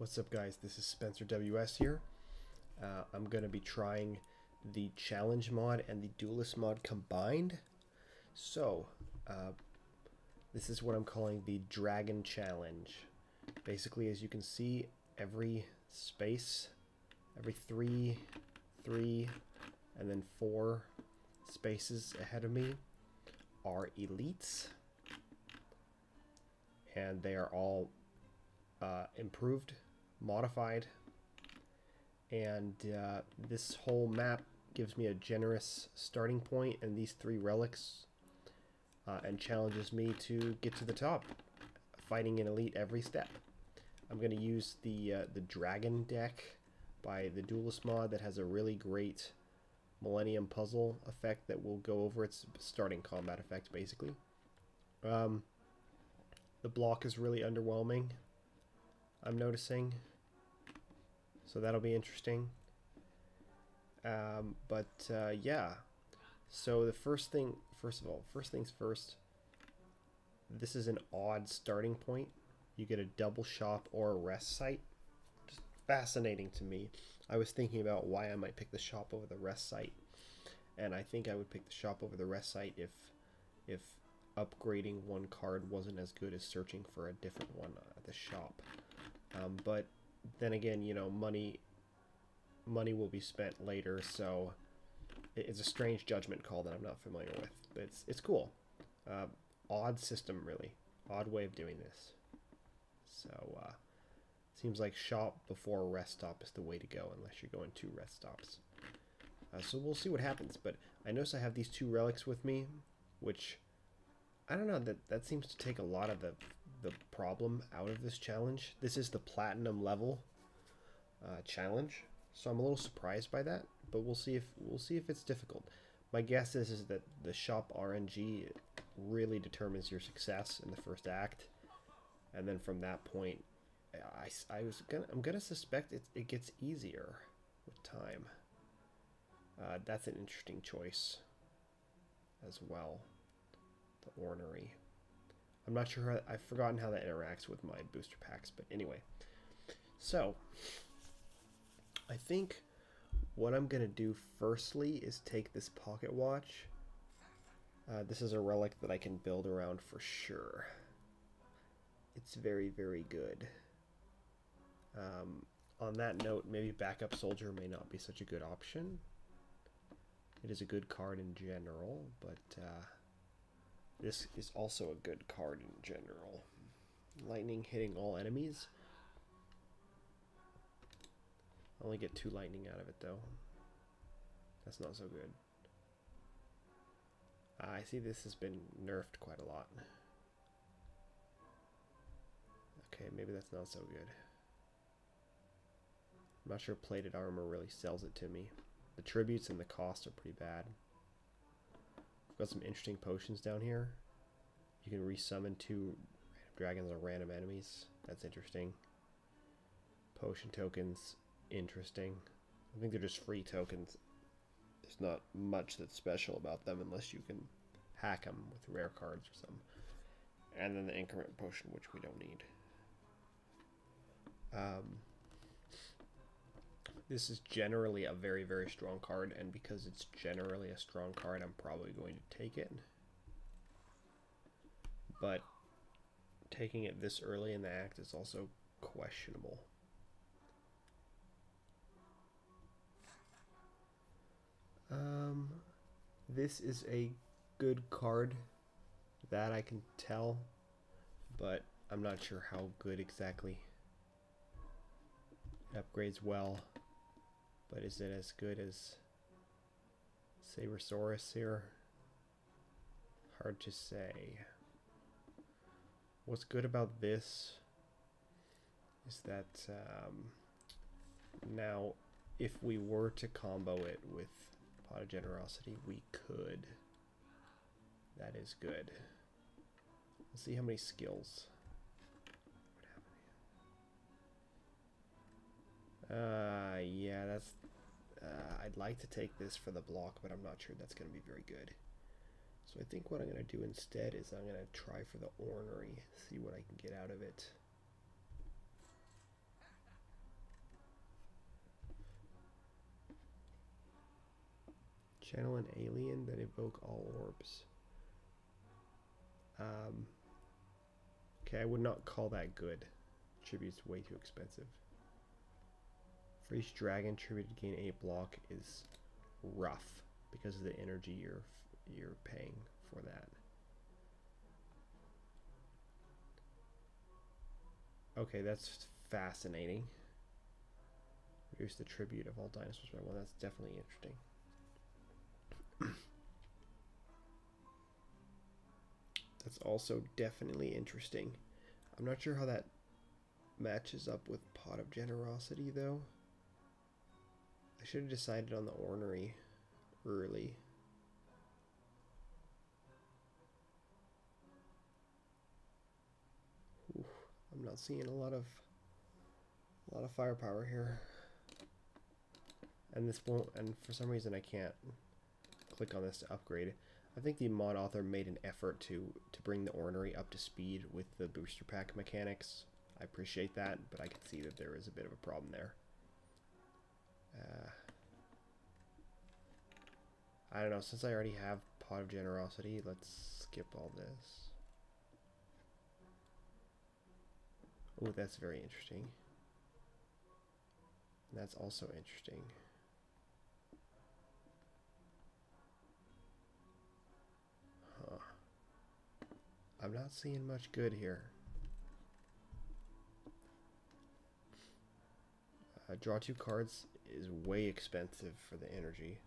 What's up, guys? This is Spencer WS here. I'm going to be trying the challenge mod and the duelist mod combined. So, this is what I'm calling the dragon challenge. Basically, as you can see, every space, every three, and then 4 spaces ahead of me are elites. And they are all improved, modified, and this whole map gives me a generous starting point and these 3 relics, and challenges me to get to the top, fighting an elite every step. I'm going to use the dragon deck by the Duelist mod that has a really great Millennium Puzzle effect that will go over its starting combat effect, basically. The block is really underwhelming, I'm noticing, so that'll be interesting. Yeah, so first things first, this is an odd starting point. You get a double shop or a rest site. Just fascinating to me. I was thinking about why I might pick the shop over the rest site, and I think I would pick the shop over the rest site if upgrading one card wasn't as good as searching for a different one at the shop. But then again, you know, money will be spent later, so it's a strange judgment call that I'm not familiar with. But it's cool. Odd system, really. Odd way of doing this. So seems like shop before rest stop is the way to go, unless you're going 2 rest stops. So we'll see what happens. But I notice I have these 2 relics with me, which I don't know, that seems to take a lot of the problem out of this challenge. This is the platinum level challenge, so I'm a little surprised by that. But we'll see if it's difficult. My guess is that the shop RNG really determines your success in the first act, and then from that point, I'm gonna suspect it gets easier with time. That's an interesting choice as well. The ornery. I'm not sure how, I've forgotten how that interacts with my booster packs, but anyway. So, I think what I'm going to do firstly is take this pocket watch. This is a relic that I can build around for sure. It's very, very good. On that note, maybe backup soldier may not be such a good option. It is a good card in general, but this is also a good card in general. Lightning hitting all enemies. I only get 2 lightning out of it, though. That's not so good. I see this has been nerfed quite a lot. Okay, maybe that's not so good. I'm not sure plated armor really sells it to me. The tributes and the cost are pretty bad. Got some interesting potions down here. You can resummon 2 dragons or random enemies. That's interesting. Potion tokens, interesting. I think they're just free tokens. There's not much that's special about them unless you can hack them with rare cards or something. And then the increment potion, which we don't need. This is generally a very, very strong card, and because it's generally a strong card, I'm probably going to take it. But taking it this early in the act is also questionable. This is a good card, that I can tell, but I'm not sure how good exactly. It upgrades well. But is it as good as Sabersaurus here? Hard to say. What's good about this is that now if we were to combo it with Pot of Generosity, we could. That is good. Let's see how many skills. Yeah, that's... I'd like to take this for the block, but I'm not sure that's going to be very good. So I think what I'm going to do instead is I'm going to try for the ornery, see what I can get out of it. Channel an alien that evoke all orbs. Okay, I would not call that good. Tribute's way too expensive. For each dragon tribute to gain a block is rough because of the energy you're paying for that. Okay, that's fascinating. Reduce the tribute of all dinosaurs by one. That's definitely interesting. That's also definitely interesting. I'm not sure how that matches up with Pot of Generosity, though. I should have decided on the ornery early. Ooh, I'm not seeing a lot of firepower here. And this won't, and for some reason I can't click on this to upgrade. I think the mod author made an effort to bring the ornery up to speed with the booster pack mechanics. I appreciate that, but I can see that there is a bit of a problem there. I don't know, since I already have Pot of Generosity, let's skip all this. Oh, that's very interesting. And that's also interesting. Huh. I'm not seeing much good here. Draw 2 cards is way expensive for the energy.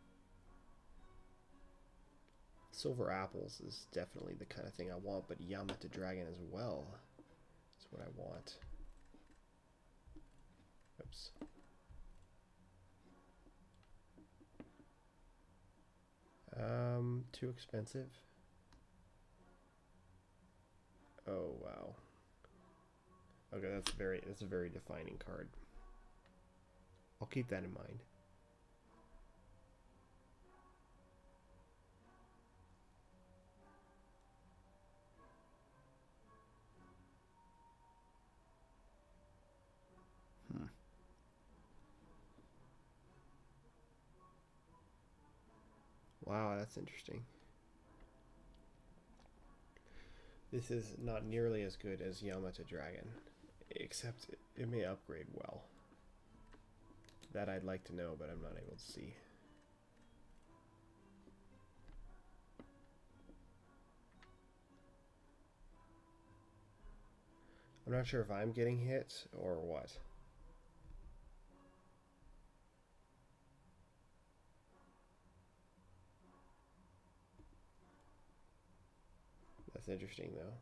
Silver apples is definitely the kind of thing I want, but Yamata Dragon as well is what I want. Oops. Too expensive. Oh wow. Okay, that's a very defining card. I'll keep that in mind. Wow, that's interesting. This is not nearly as good as Yamata Dragon, except it may upgrade well. That I'd like to know, but I'm not able to see. I'm not sure if I'm getting hit or what. That's interesting, though.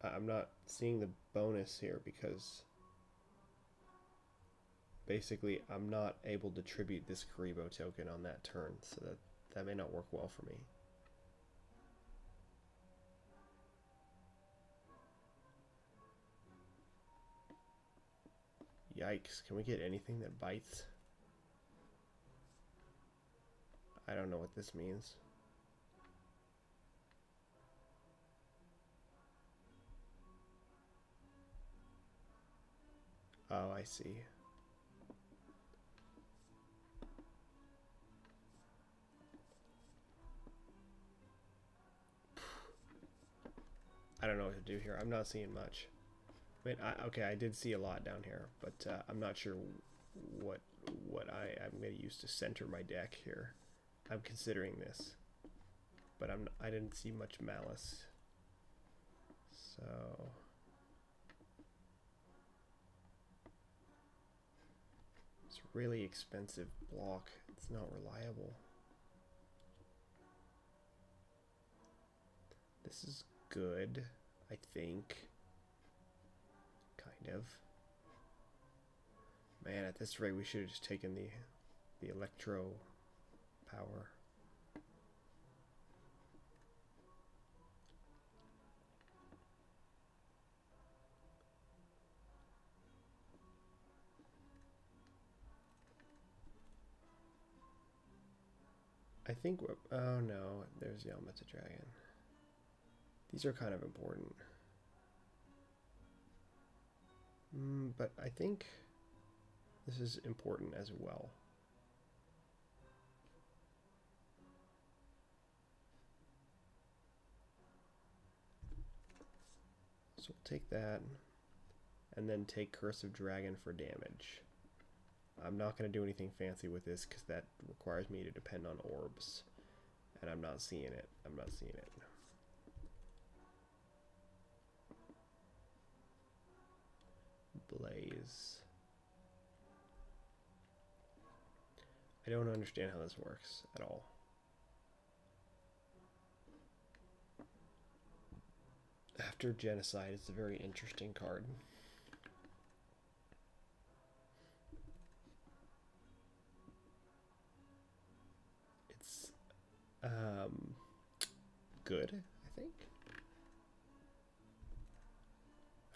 I'm not seeing the bonus here because basically I'm not able to tribute this Karibo token on that turn, so that may not work well for me. Yikes, can we get anything that bites? I don't know what this means. Oh, I see. I don't know what to do here. I'm not seeing much. I mean, okay, I did see a lot down here, but I'm not sure what I'm going to use to center my deck here. I'm considering this, but I didn't see much malice. So it's a really expensive block. It's not reliable. This is good, I think. Kind of. Man, at this rate, we should have just taken the electro power. I think we're, oh no, there's Yamata Dragon. These are kind of important. But I think this is important as well. So we'll take that, and then take Cursive Dragon for damage. I'm not going to do anything fancy with this because that requires me to depend on orbs. And I'm not seeing it. I'm not seeing it. Blaze. I don't understand how this works at all. After Genocide is a very interesting card. It's good, I think.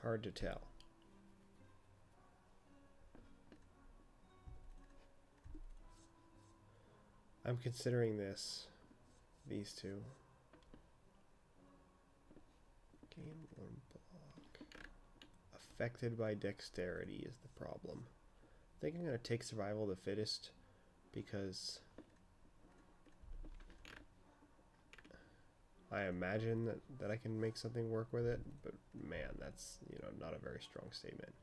Hard to tell. I'm considering these two. Gain 1 block. Affected by dexterity is the problem. I think I'm going to take Survival of the Fittest because I imagine that I can make something work with it, but man, that's, you know, not a very strong statement.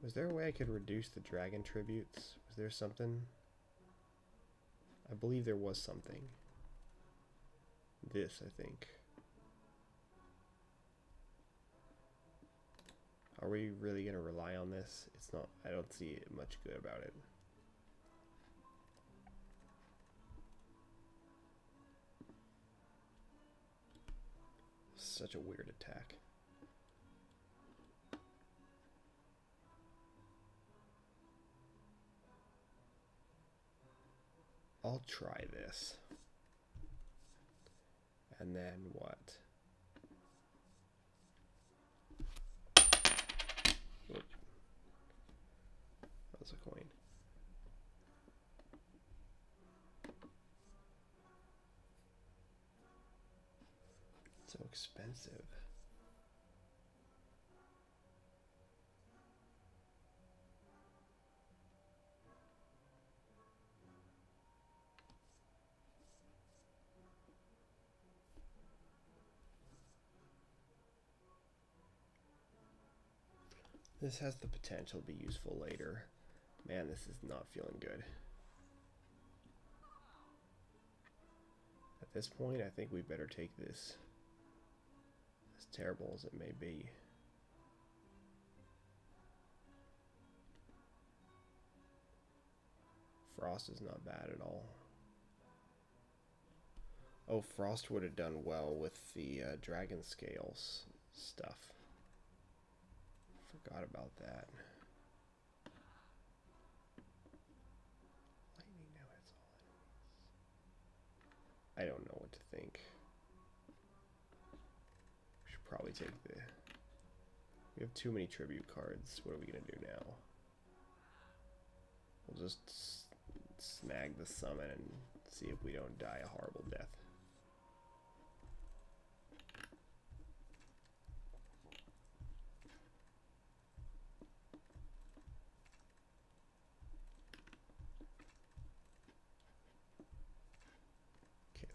Was there a way I could reduce the dragon tributes? Was there something? I believe there was something. This, I think. Are we really going to rely on this? It's not, I don't see much good about it. Such a weird attack. I'll try this. And then what? Oop. That was a coin. So expensive. This has the potential to be useful later. Man, this is not feeling good. At this point, I think we better take this. As terrible as it may be. Frost is not bad at all. Oh, Frost would have done well with the Dragon Scales stuff. Forgot about that. Lightning now hits all enemies. I don't know what to think. We should probably take the... We have too many tribute cards. What are we going to do now? We'll just snag the summon and see if we don't die a horrible death.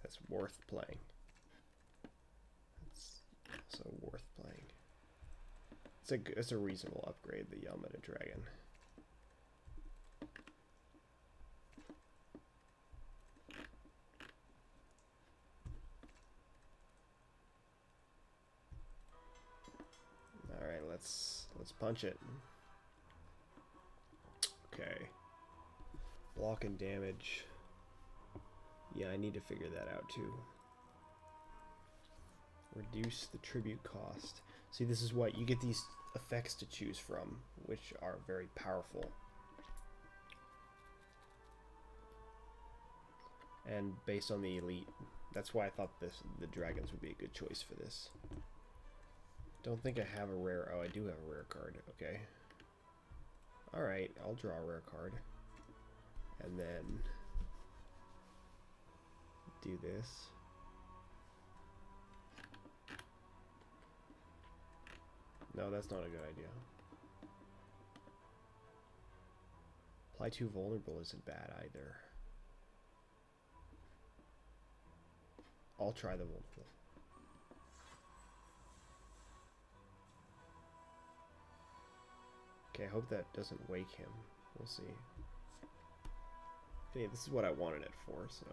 That's worth playing. It's also worth playing. It's a reasonable upgrade, the Yamada Dragon. All right, let's punch it. Okay. Block and damage. Yeah, I need to figure that out too. Reduce the tribute cost. See, this is what you get, these effects to choose from, which are very powerful. And based on the elite, that's why I thought the dragons would be a good choice for this. Don't think I have a rare. Oh, I do have a rare card. Okay. All right, I'll draw a rare card, and then do this. No, that's not a good idea. Apply 2 vulnerable isn't bad either. I'll try the multiple. Okay, I hope that doesn't wake him. We'll see. Hey, this is what I wanted it for, so.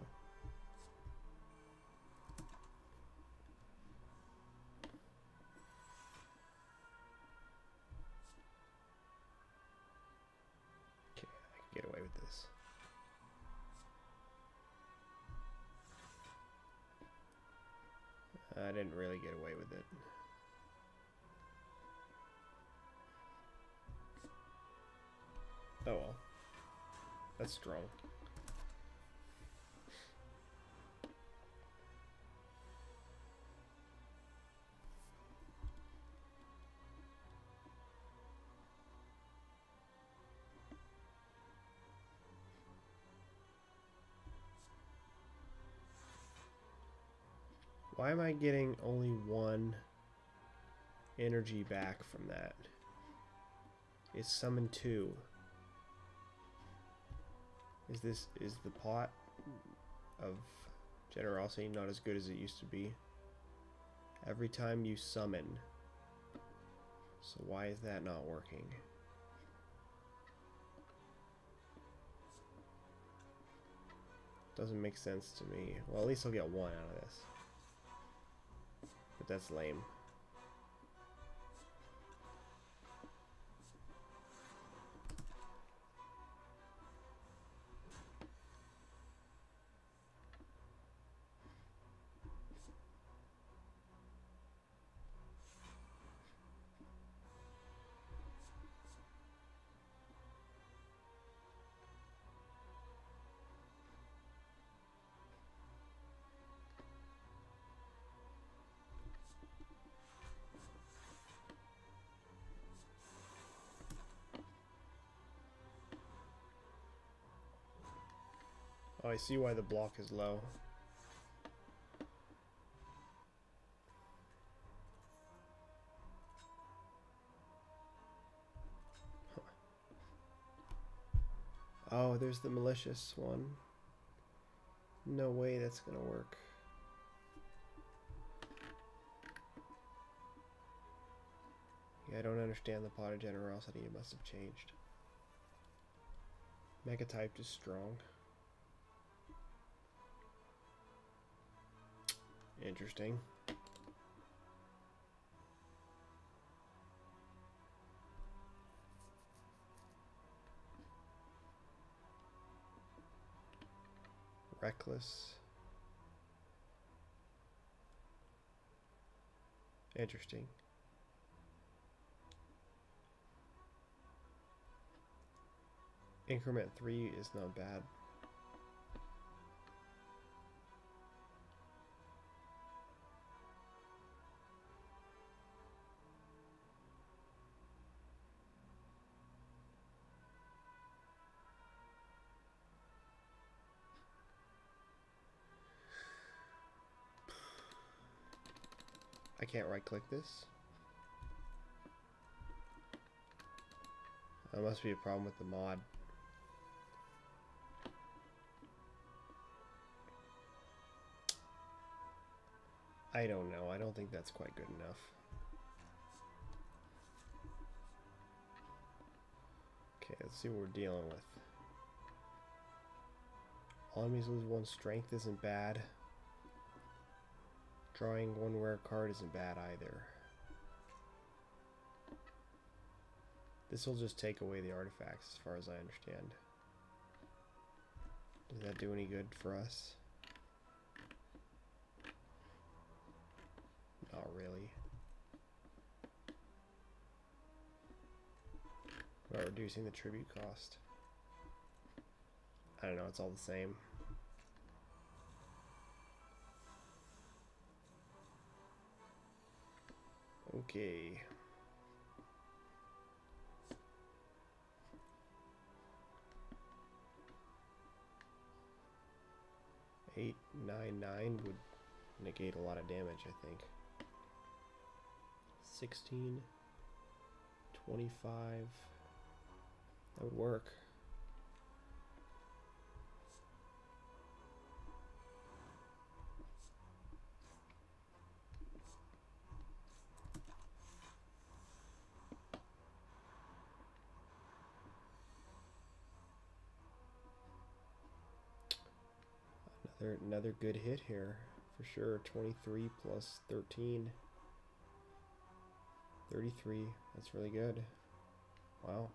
Okay, I can get away with this. I didn't really get away with it. Oh well. That's strong. Why am I getting only one energy back from that? It's summoned 2. Is the pot of generosity not as good as it used to be? Every time you summon. So why is that not working? Doesn't make sense to me. Well, at least I'll get 1 out of this. But that's lame. Oh, I see why the block is low. Oh, there's the malicious one. No way that's gonna work. Yeah, I don't understand the pot of generosity. It must have changed. Mega typed is strong. Interesting. Reckless. Interesting. Increment 3 is not bad. I can't right click this. That must be a problem with the mod. I don't know. I don't think that's quite good enough. Okay, let's see what we're dealing with. All enemies lose 1 strength isn't bad. Drawing 1 rare card isn't bad either. This will just take away the artifacts as far as I understand. Does that do any good for us? Not really. About reducing the tribute cost. I don't know, it's all the same. Okay. Eight, 9 would negate a lot of damage, I think. 16, 25. That would work. Another good hit here, for sure. 23 plus 13. 33. That's really good. Wow.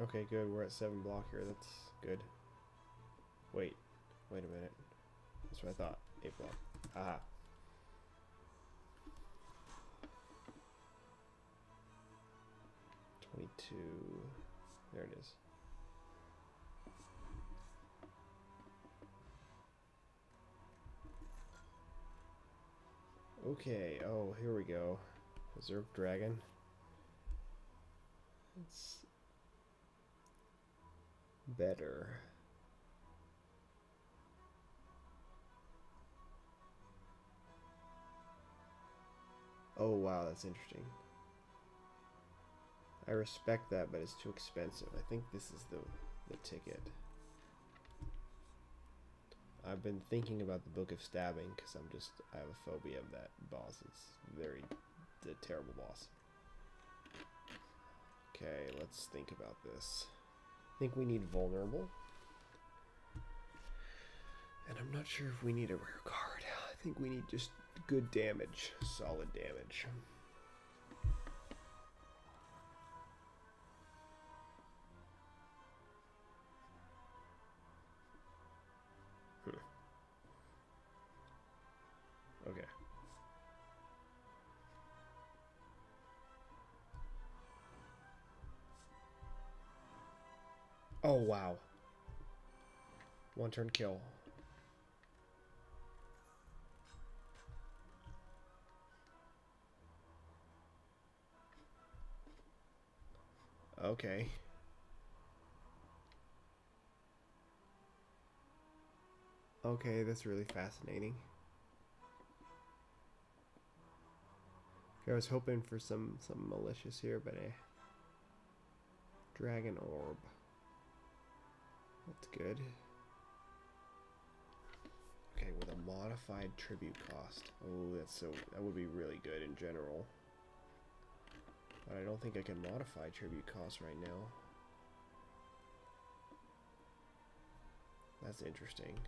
Okay, good. We're at 7 block here. That's good. Wait a minute. That's what I thought. 8 block. Haha. There it is. Okay, oh, here we go. Berserk Dragon. It's better. Oh wow, that's interesting. I respect that, but it's too expensive. I think this is the ticket. I've been thinking about the Book of Stabbing because I have a phobia of that boss. It's a terrible boss. Okay, let's think about this. I think we need Vulnerable. And I'm not sure if we need a rare card. I think we need just good damage, solid damage. Okay. Oh, wow. One turn kill. Okay. Okay, that's really fascinating. I was hoping for some malicious here, but Dragon Orb. That's good. Okay, with a modified tribute cost. Oh, that would be really good in general. But I don't think I can modify tribute cost right now. That's interesting.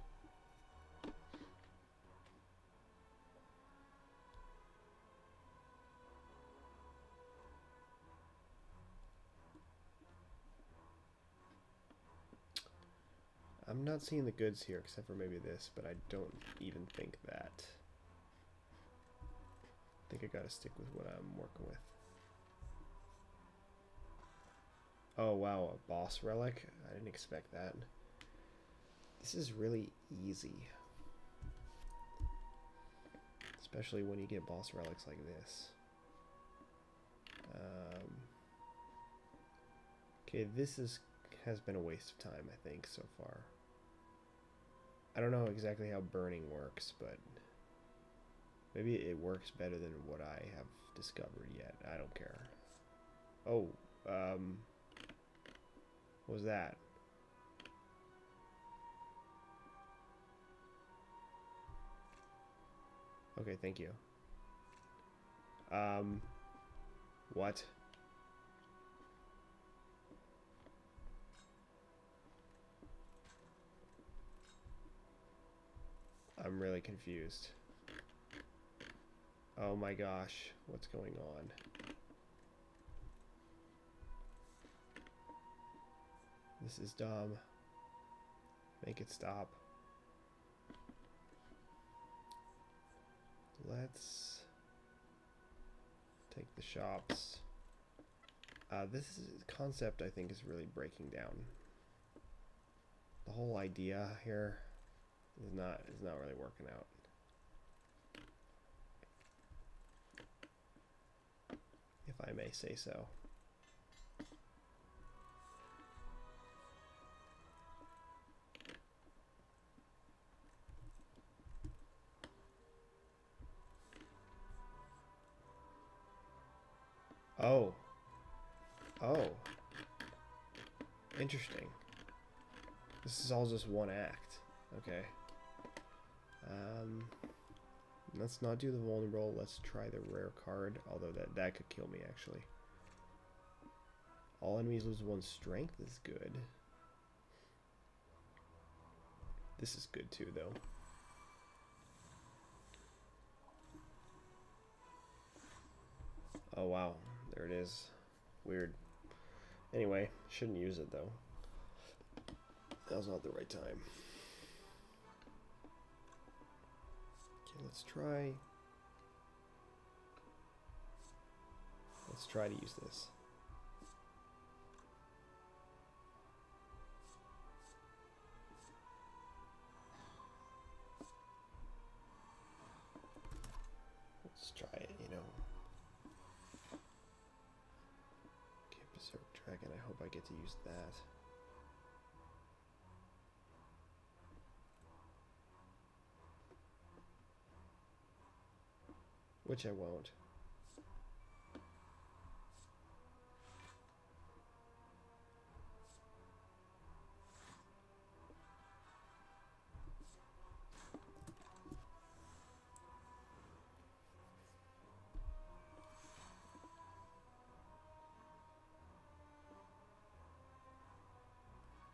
I'm not seeing the goods here except for maybe this, but I don't even think that. I think I gotta stick with what I'm working with. Oh wow, a boss relic? I didn't expect that. This is really easy. Especially when you get boss relics like this. Okay, this has been a waste of time, I think, so far. I don't know exactly how burning works, but maybe it works better than what I have discovered yet. I don't care. Oh, what was that? Okay, thank you. What? I'm really confused. Oh my gosh, what's going on? This is dumb. Make it stop. Let's take the shops. This concept, I think, is really breaking down. The whole idea here is not really working out. If I may say so. Oh. Oh. Interesting. This is all just one act. Okay. Let's not do the vulnerable. Let's try the rare card. Although that could kill me, actually. All enemies lose 1 strength is good. This is good too, though. Oh, wow. There it is. Weird. Anyway, shouldn't use it, though. That was not the right time. Okay, let's try to use this. Let's try it, you know. Okay, Berserk Dragon, I hope I get to use that. Which I won't.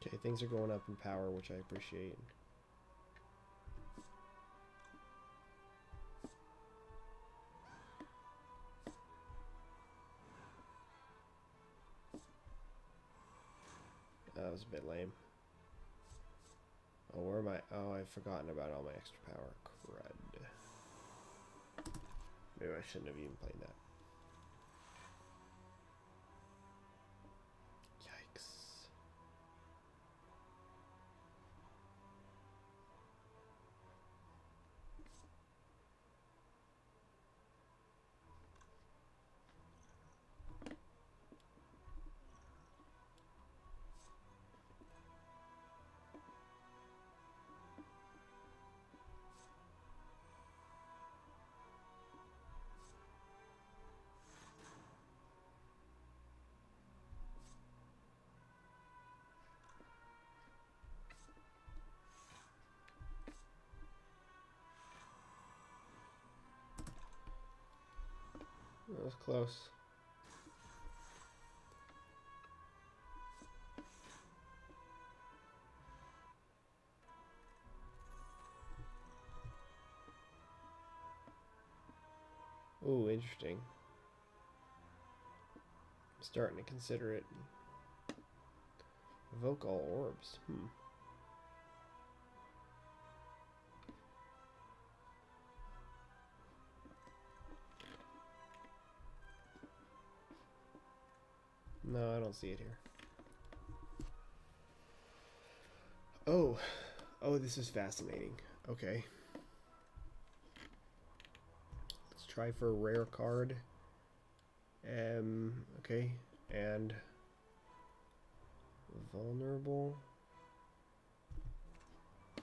Okay, things are going up in power, which I appreciate. That was a bit lame. Oh, where am I? Oh, I've forgotten about all my extra power. Crud. Maybe I shouldn't have even played that. Yikes. That was close. Ooh, interesting. I'm starting to consider it. Evoke all orbs. No, I don't see it here. Oh. Oh, this is fascinating. Okay. Let's try for a rare card. Okay. And vulnerable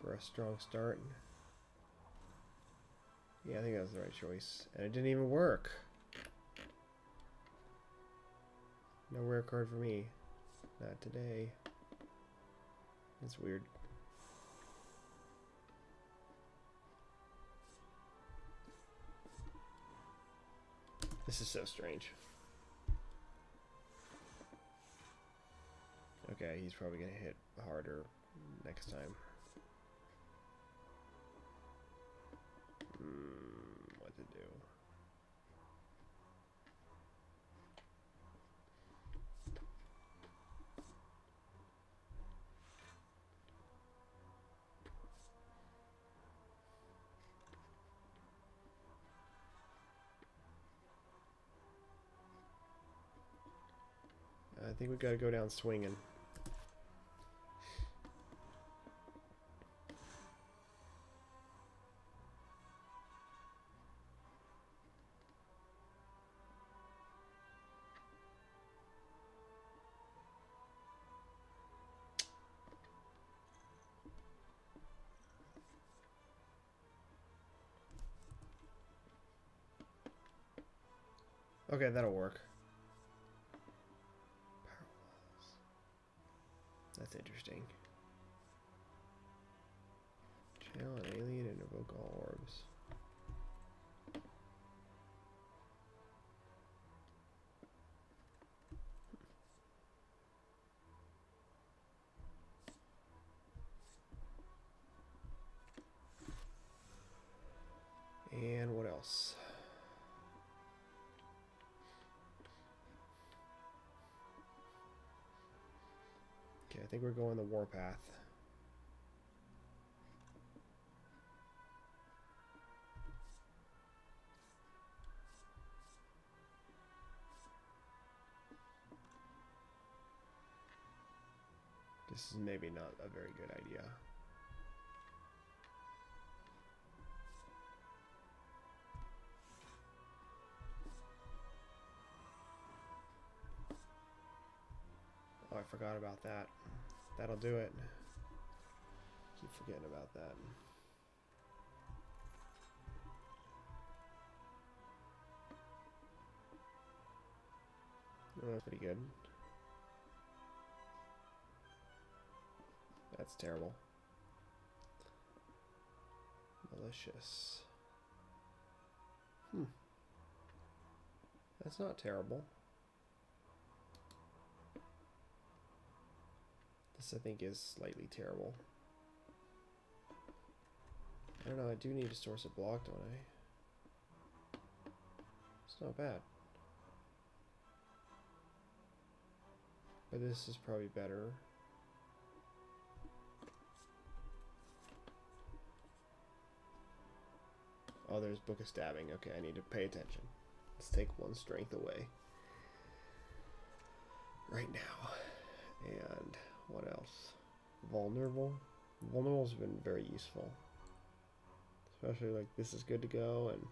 for a strong start. Yeah, I think that was the right choice. And it didn't even work. No rare card for me. Not today. That's weird. This is so strange. Okay, he's probably gonna hit harder next time. What to do? I think we gotta go down swinging. Okay, that'll work. Power walls. That's interesting. Channel an alien and evoke all orbs. else? Okay, I think we're going the warpath. This is maybe not a very good idea. Oh, I forgot about that. That'll do it. Keep forgetting about that. Oh, that's pretty good. That's terrible. Malicious. That's not terrible. This, I think, is slightly terrible. I don't know, I do need a source of block, don't I? It's not bad. But this is probably better. Oh, there's Book of Stabbing. Okay, I need to pay attention. Let's take one strength away. Right now. And what else? Vulnerable. Vulnerable's been very useful. Especially like this is good to go, and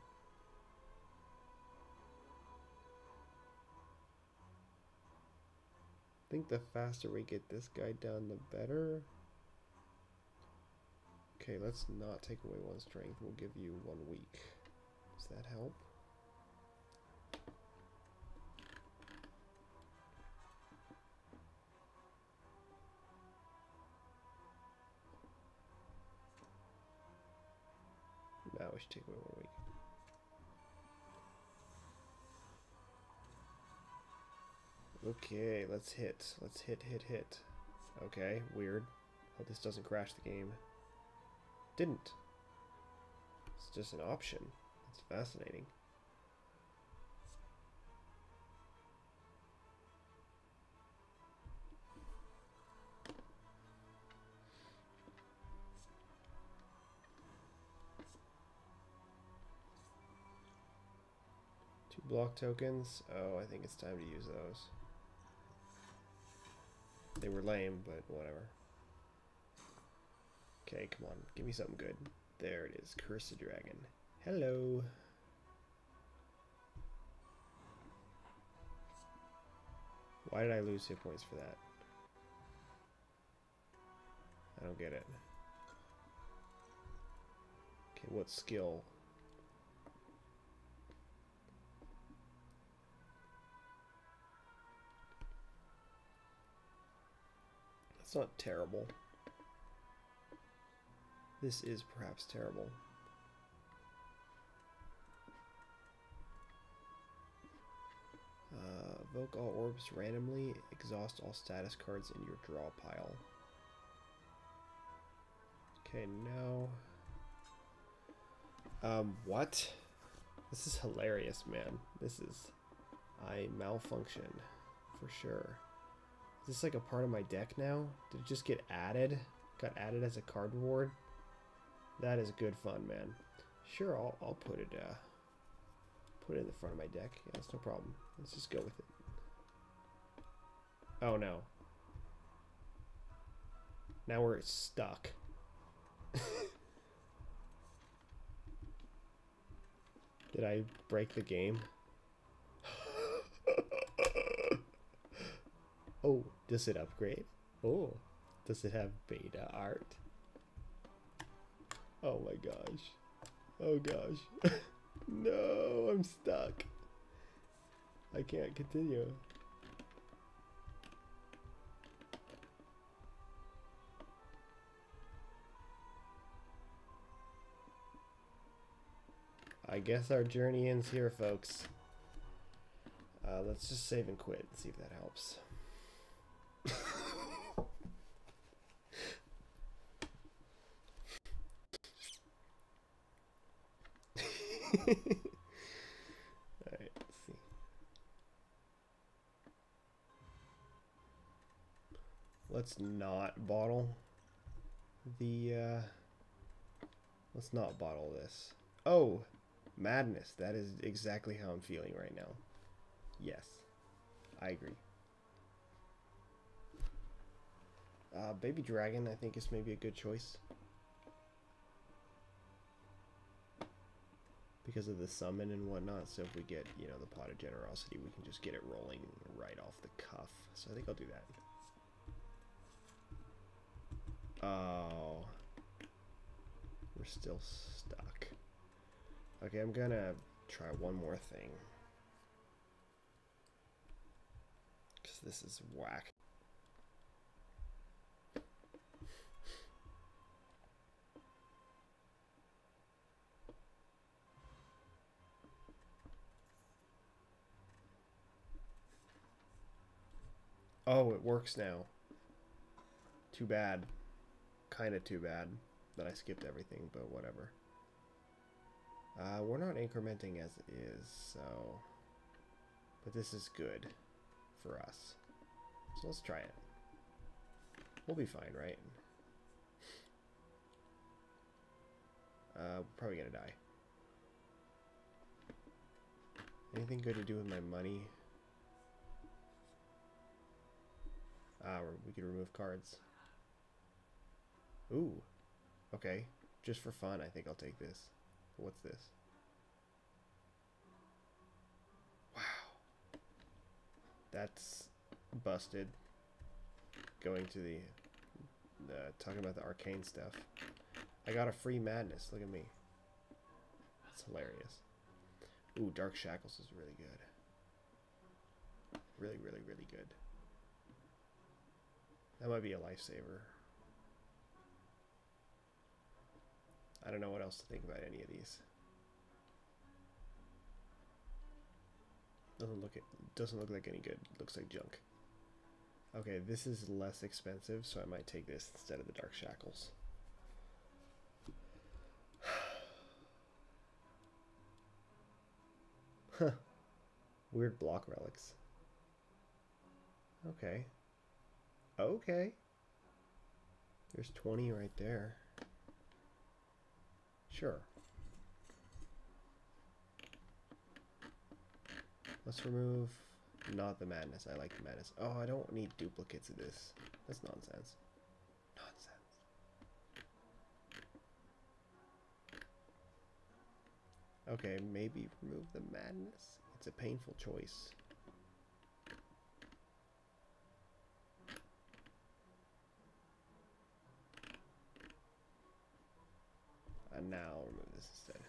I think the faster we get this guy done, the better. Okay, let's not take away one strength. We'll give you 1 week. Does that help? Now we should take away 1 week. Okay, let's hit. Let's hit. Okay, weird. Hope this doesn't crash the game. Didn't. It's just an option. It's fascinating. Two block tokens. Oh, I think it's time to use those. They were lame, but whatever. Okay, come on. Give me something good. There it is. Curse the Dragon. Hello. Why did I lose hit points for that? I don't get it. Okay, what skill? That's not terrible. This is perhaps terrible. Evoke all orbs randomly. Exhaust all status cards in your draw pile. Okay, now... what? This is hilarious, man. This is... I malfunction. For sure. Is this like a part of my deck now? Did it just get added? Got added as a card reward? That is good fun, man. Sure, I'll put it in the front of my deck. Yeah, that's no problem. Let's just go with it. Oh no. Now we're stuck. Did I break the game? Oh, does it upgrade? Oh, does it have beta art? Oh my gosh. Oh gosh. No, I'm stuck. I can't continue. I guess our journey ends here, folks. Let's just save and quit and see if that helps. Alright, let's see. Let's not bottle the, let's not bottle this. Oh, madness. That is exactly how I'm feeling right now. Yes, I agree. Baby Dragon, I think, is maybe a good choice. Because of the summon and whatnot, so if we get, you know, the Pot of Generosity, we can just get it rolling right off the cuff. So I think I'll do that. Oh. We're still stuck. Okay, I'm gonna try one more thing. Because this is whack. Oh, it works now. Too bad. Kinda too bad that I skipped everything, but whatever. We're not incrementing as it is, so... But this is good for us. So let's try it. We'll be fine, right? We're probably gonna die. Anything good to do with my money? We could remove cards. Ooh. Okay. Just for fun, I think I'll take this. What's this? Wow. That's busted. Going to the talking about the arcane stuff. I got a free madness. Look at me. That's hilarious. Ooh, Dark Shackles is really good. Really, really, really good. That might be a lifesaver. I don't know what else to think about any of these. Doesn't look like any good. Looks like junk. Okay, this is less expensive, so I might take this instead of the Dark Shackles. Huh. Weird block relics. Okay. Okay. There's 20 right there. Sure. Let's remove not the madness. I like the madness. Oh, I don't need duplicates of this. That's nonsense. Nonsense. Okay, maybe remove the madness. It's a painful choice. And now I'll remove this instead.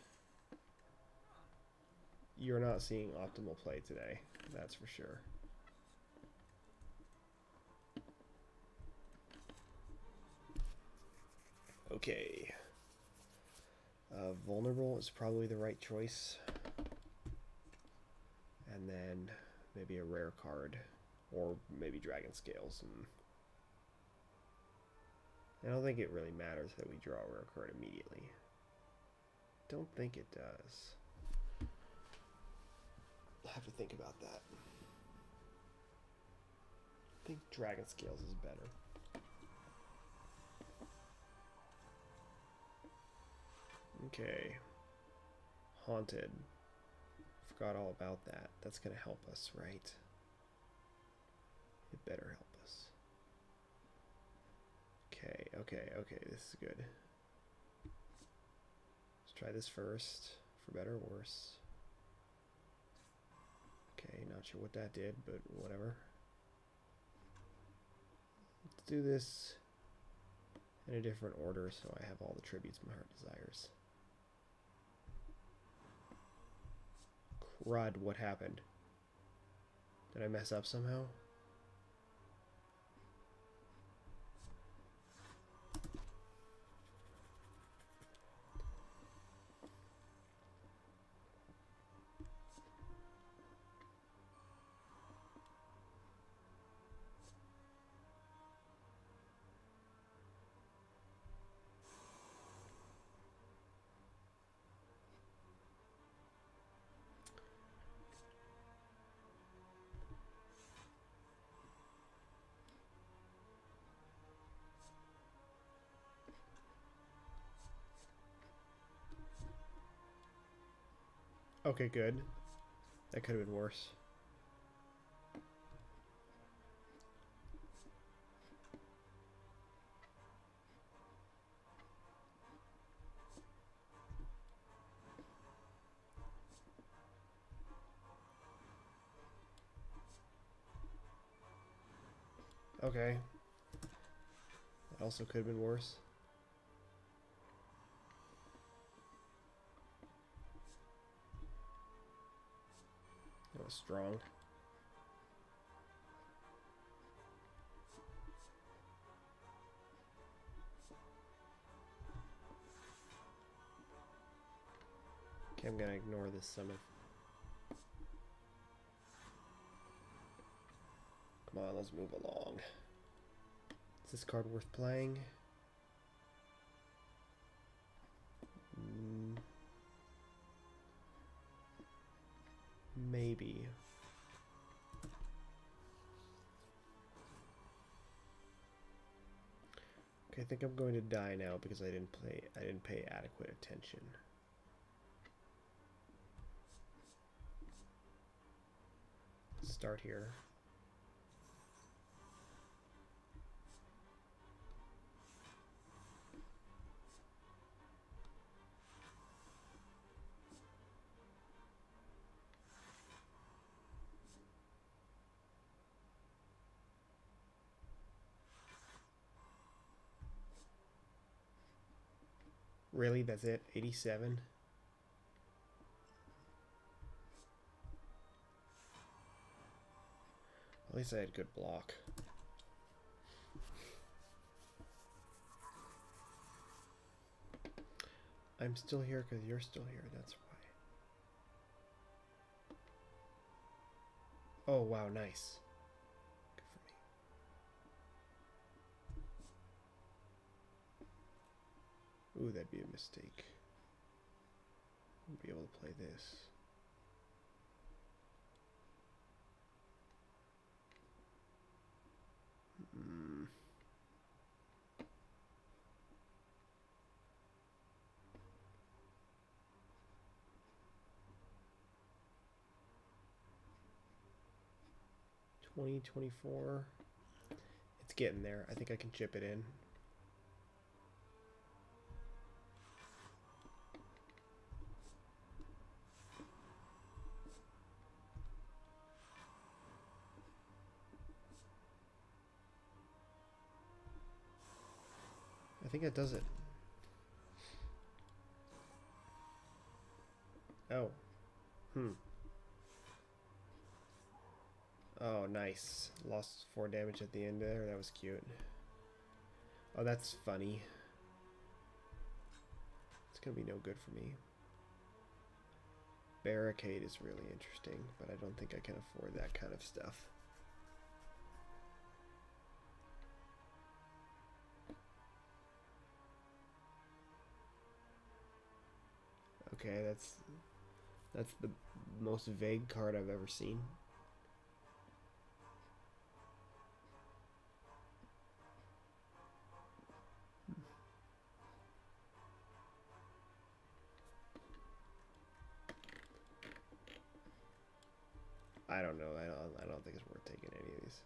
You're not seeing optimal play today, that's for sure. Okay. Vulnerable is probably the right choice. And then maybe a rare card. Or maybe Dragon Scales. I don't think it really matters that we draw a rare card immediately. Don't think it does. I have to think about that. I think Dragon Scales is better. Okay. Haunted. Forgot all about that. That's gonna help us, right? It better help us. Okay, this is good. Let's try this first, for better or worse. Okay, not sure what that did, but whatever. Let's do this in a different order so I have all the tributes my heart desires. Crud, what happened? Did I mess up somehow? Okay, good. That could have been worse. Okay. That also could have been worse. That was strong. Okay, I'm gonna ignore this summon. Come on, let's move along. Is this card worth playing? Maybe. Okay, I think I'm going to die now because I didn't pay adequate attention. Start here. Really? That's it? 87? At least I had good block. I'm still here because you're still here, that's why. Oh, wow, nice. Good for me. Ooh, that'd be a mistake. Wouldn't be able to play this. Hmm. $20.24. It's getting there. I think I can chip it in. I think that does it. Oh. Oh, nice. Lost 4 damage at the end there. That was cute. Oh, that's funny. It's gonna be no good for me. Barricade is really interesting, but I don't think I can afford that kind of stuff. Okay, that's the most vague card I've ever seen. I don't know. I don't think it's worth taking any of these.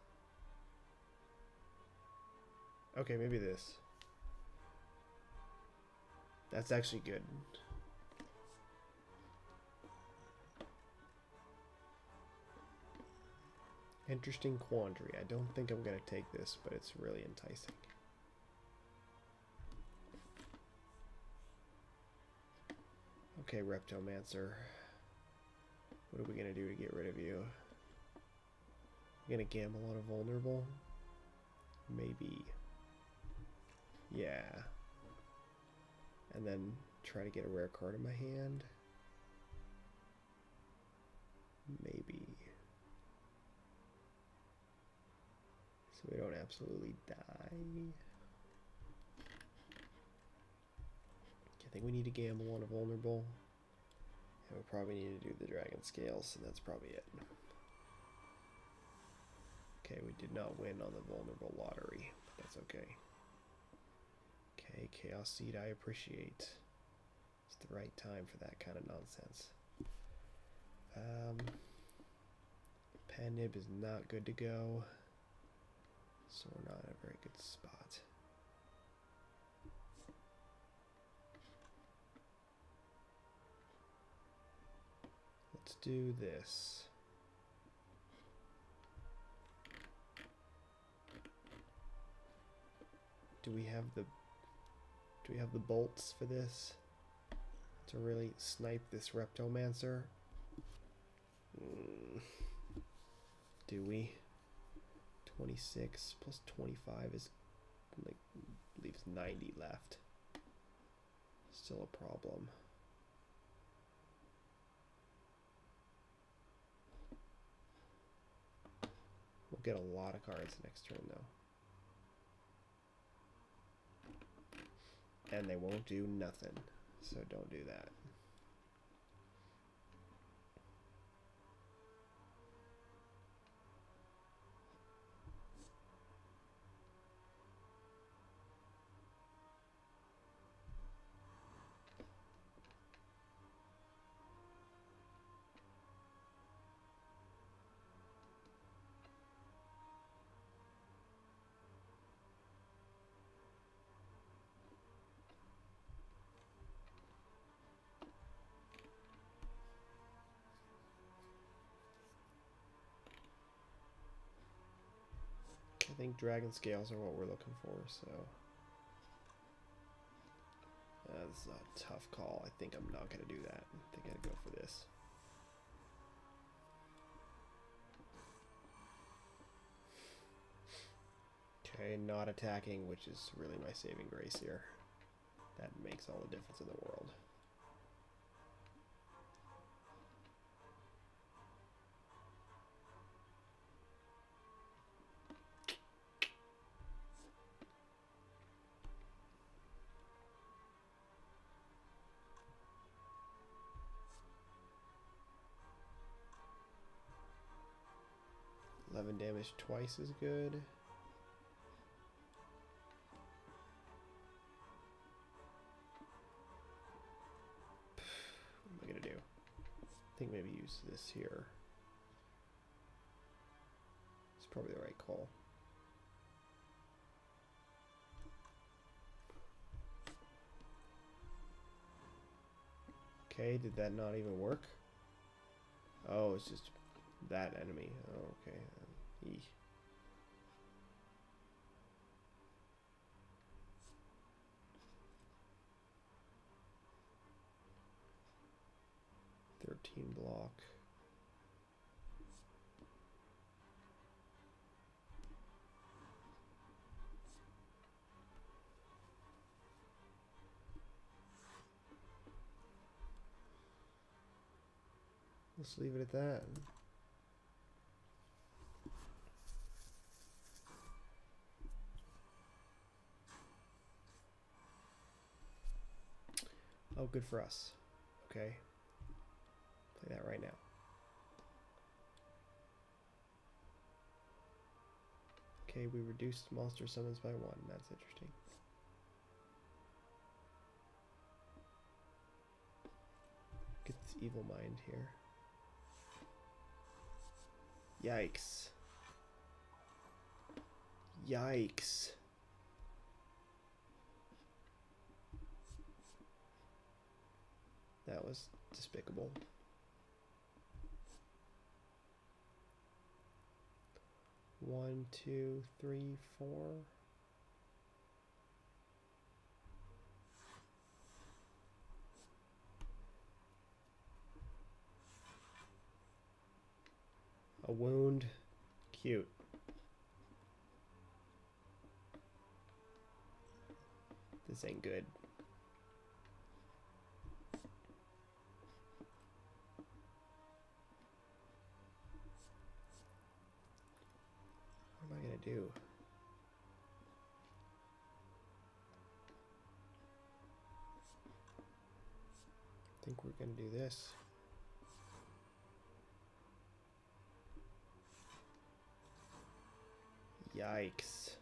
Okay, maybe this. That's actually good. Interesting quandary. I don't think I'm going to take this, but it's really enticing. Okay, Reptomancer. What are we going to do to get rid of you? I'm going to gamble on a vulnerable? Maybe. Yeah. And then try to get a rare card in my hand? Maybe. So we don't absolutely die. I think we need to gamble on a vulnerable. And we probably need to do the dragon scales, and that's probably it. Okay, we did not win on the vulnerable lottery, but that's okay. Okay, Chaos Seed I appreciate. It's the right time for that kind of nonsense. Panib is not good to go, so we're not in a very good spot. Let's do this. Do we have the bolts for this to really snipe this Reptomancer? Do we? 26 plus 25 is like leaves 90 left. Still a problem. We'll get a lot of cards next turn though. And they won't do nothing, so don't do that. I think dragon scales are what we're looking for, so this is a tough call. I think I'm not going to do that. I think I'd go for this. Okay, not attacking, which is really my saving grace here. That makes all the difference in the world. Damage twice is good. What am I gonna do? I think maybe use this here. It's probably the right call. Okay, did that not even work? Oh, it's just that enemy. Oh, okay. Eesh. Block. Let's leave it at that. Oh, good for us. Okay. Play that right now. Okay, we reduced monster summons by 1. That's interesting. Get this evil mind here. Yikes. Yikes. That was despicable. One, two, three, four. A wound. Cute. This ain't good. What am I gonna do? I think we're gonna do this. Yikes.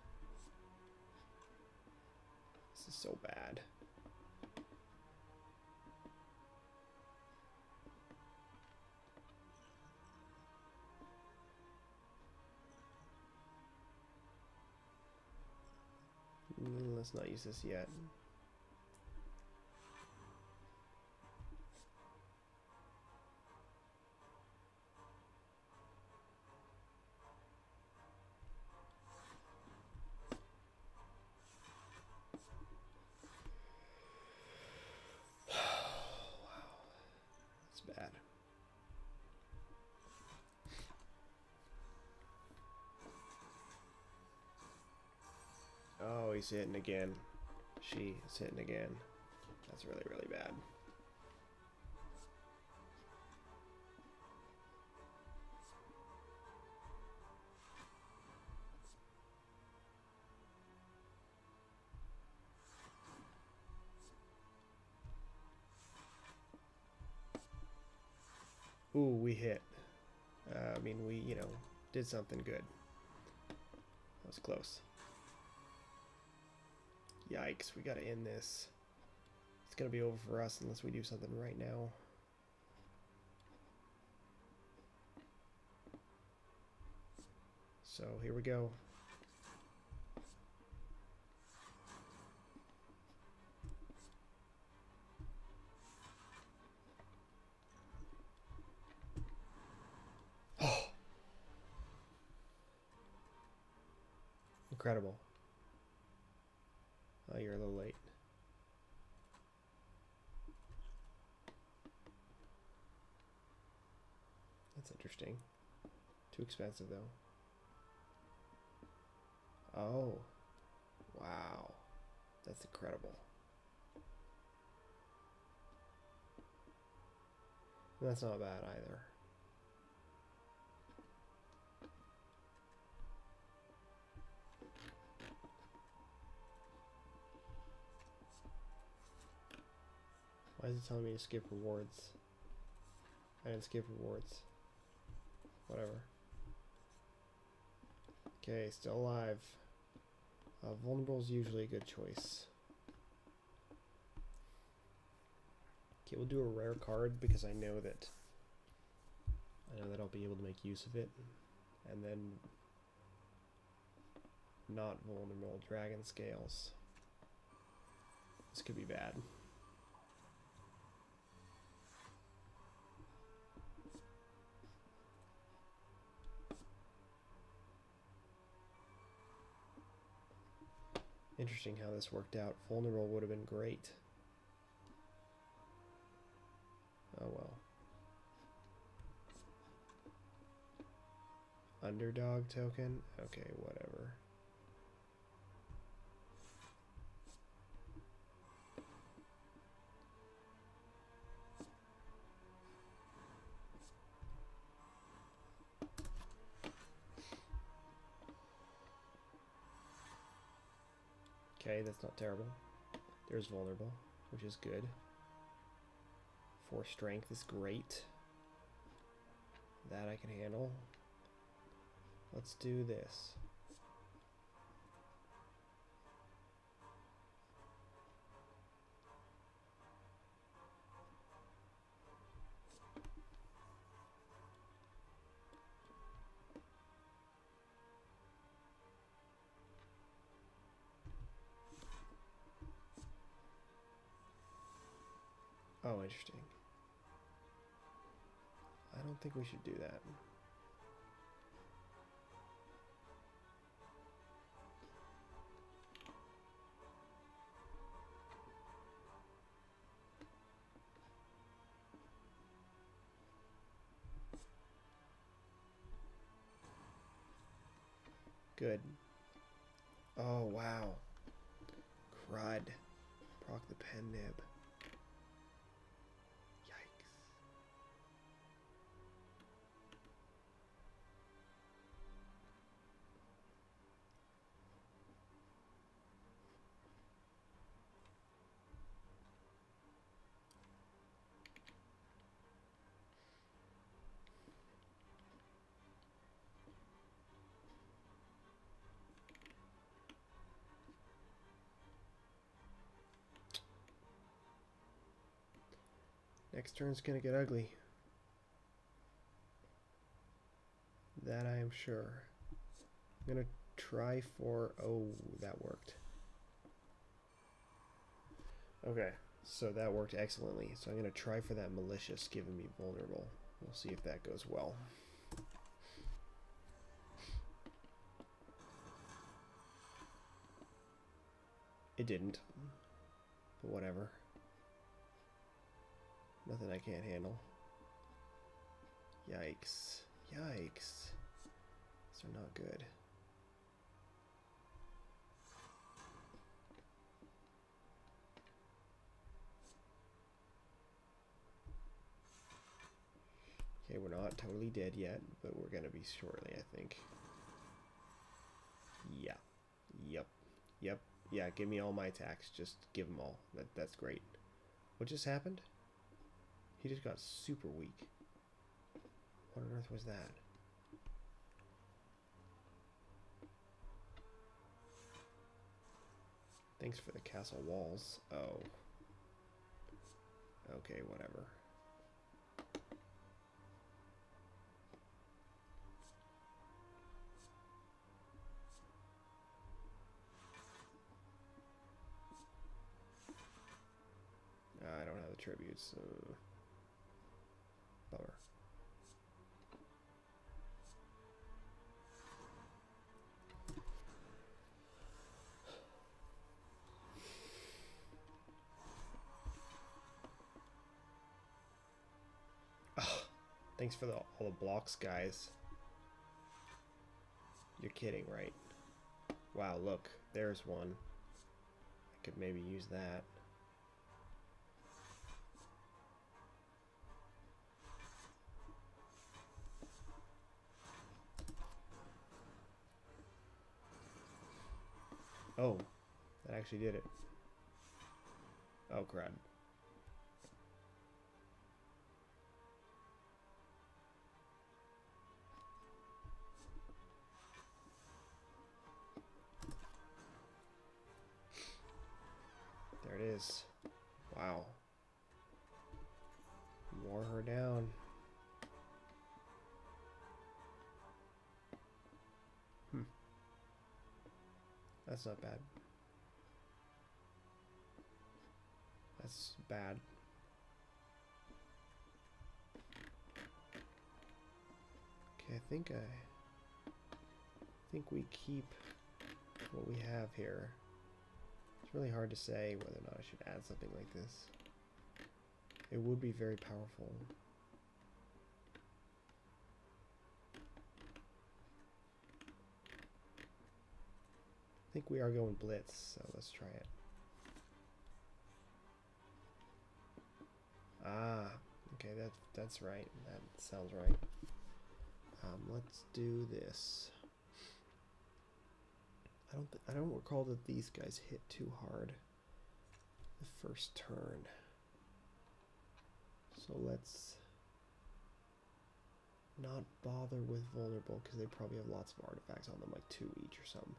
This is so bad. Let's not use this yet. Bad. Oh, he's hitting again. She is hitting again. That's really, really bad. Ooh, we hit. I mean, we, you know, did something good. That was close. Yikes, we gotta end this. It's gonna be over for us unless we do something right now. So, here we go. Oh! Incredible. Oh, you're a little late. That's interesting. Too expensive, though. Oh. Wow. That's incredible. That's not bad either. Why is it telling me to skip rewards? I didn't skip rewards. Whatever. Okay, still alive. Vulnerable is usually a good choice. Okay, we'll do a rare card because I know that I'll be able to make use of it. And then not vulnerable dragon scales. This could be bad. Interesting how this worked out. Vulnerable would have been great. Oh well. Underdog token? Okay, whatever. Okay, that's not terrible. There's vulnerable, which is good. 4 strength is great. That I can handle. Let's do this. Oh, interesting. I don't think we should do that. Good. Oh, wow. Crud. Proc the pen nib. Yikes. Next turn's gonna get ugly. That I am sure. I'm gonna try for... Oh, that worked. Okay, so that worked excellently. So I'm going to try for that malicious giving me vulnerable. We'll see if that goes well. It didn't, but whatever. Nothing I can't handle. Yikes. Yikes. These are not good. Okay, we're not totally dead yet, but we're gonna be shortly, I think. Yeah. Yep. Yep. Yeah, give me all my attacks. Just give them all. That's great. What just happened? He just got super weak. What on earth was that? Thanks for the castle walls. Oh. Okay, whatever. I don't have the tributes. Bummer. Oh, thanks for all the blocks, guys. You're kidding, right? Wow, look. There's one. I could maybe use that. Oh, that actually did it. Oh, crud. There it is. Wow. Wore her down. That's not bad. That's bad. Okay, I think we keep what we have here. It's really hard to say whether or not I should add something like this. It would be very powerful. I think we are going blitz, so let's try it. Ah, okay, that's right. That sounds right. Let's do this. I don't recall that these guys hit too hard the first turn. So let's not bother with vulnerable because they probably have lots of artifacts on them, like 2 each or something.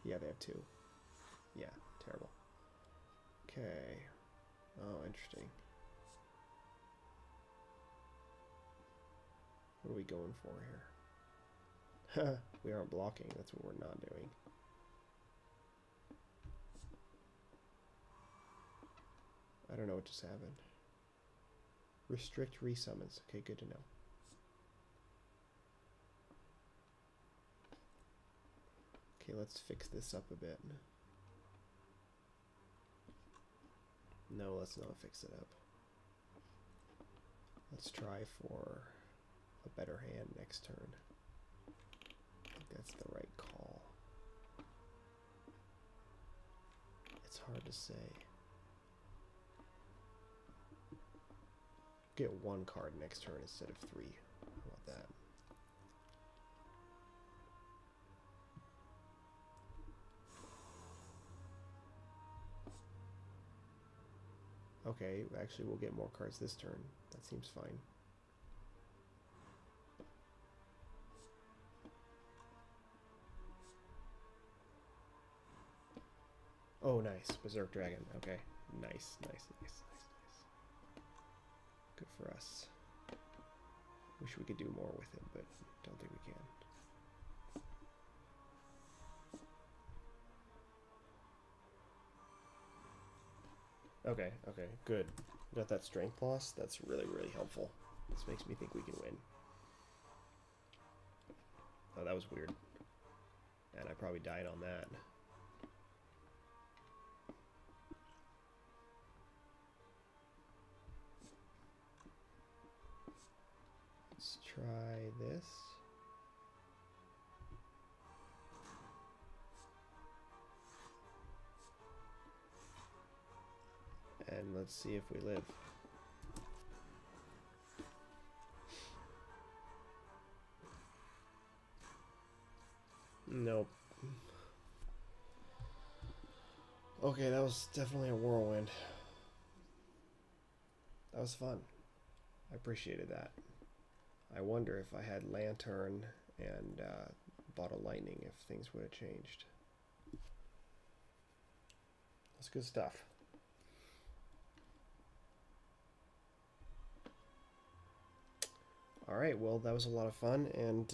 Yeah, they have 2. Yeah, terrible. Okay. Oh, interesting. What are we going for here? We aren't blocking. That's what we're not doing. I don't know what just happened. Restrict resummons. Okay, good to know. Okay, let's fix this up a bit. No, let's not fix it up. Let's try for a better hand next turn. I think that's the right call. It's hard to say. Get 1 card next turn instead of 3. How about that? Okay, actually we'll get more cards this turn. That seems fine. Oh, nice. Berserk Dragon. Okay. Nice, nice, nice, nice, nice. Good for us. Wish we could do more with it, but don't think we can. Okay, okay, good. Got that strength loss. That's really, really helpful. This makes me think we can win. Oh, that was weird. And I probably died on that. Let's try this. And let's see if we live. Nope. Okay, that was definitely a whirlwind. That was fun. I appreciated that. I wonder if I had Lantern and Bottle Lightning, if things would have changed. That's good stuff. Alright, well, that was a lot of fun and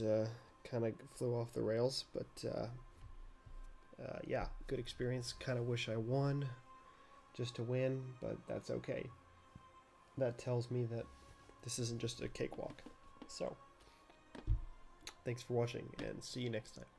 kind of flew off the rails, but yeah, good experience. Kind of wish I won just to win, but that's okay. That tells me that this isn't just a cakewalk. So, thanks for watching and see you next time.